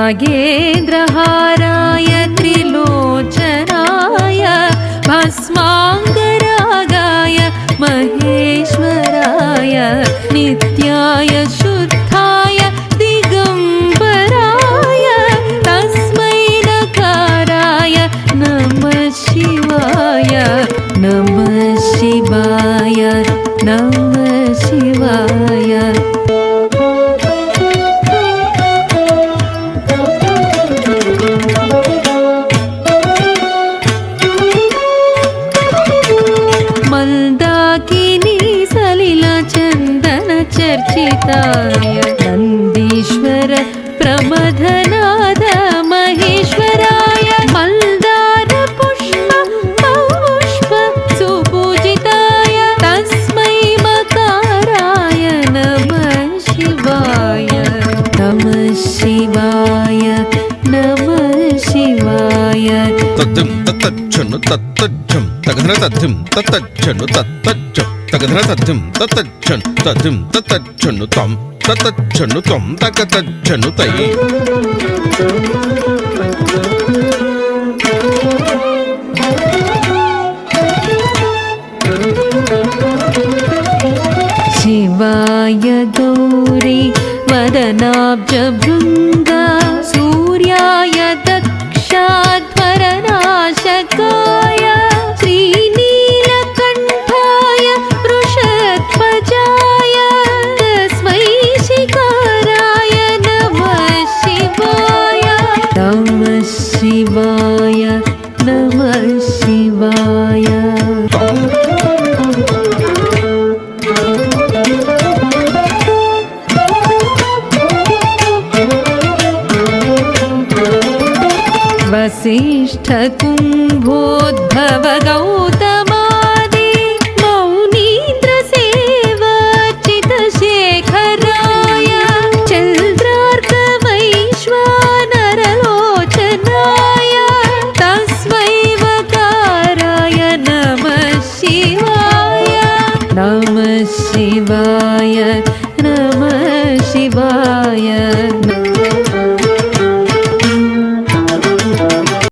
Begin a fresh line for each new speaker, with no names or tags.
नागेन्द्रहाराय त्रिलोचनाय भस्माङ्गरागाय महेश्वराय नित्याय शुद्धाय दिगम्बराय तस्मै नकाराय नमः शिवाय नमः शिवाय नमः शिवाय। मन्दाकिनी सलिला चन्दन चर्चिताय नन्दीश्वर प्रमथनाद महेश्वराय मल्दार पुष्प पुष्प सुपूजिताय तस्मै मकाराय नमः शिवाय नमः शिवाय नमः शिवाय।
तद्दिं तत्तच्छनु तत्तज्जं तगधर तद्दिं तत्तच्छनु तत्तज्जं तगधर तद्दिं तत्तच्छनु तद्दिं तत्तच्छनु तं तत्तच्छनु तं तगतच्छनु तै।
शिवाय गौरी वदनाब्जभृङ्ग सूर्याय दक्षाध्वरनाशकाय श्रीनीलकण्ठाय वृषध्वजाय तस्मै शिकाराय नमः शिवाय नमः शिवाय नमः शिवाय। वसिष्ठ कुम्भोद्भव गौतमादि मौनीन्द्र सेवार्चित शेखराय चन्द्रार्क वैश्वानरलोचनाय तस्मै वकाराय नमः शिवाय नमः शिवाय नमः शिवाय।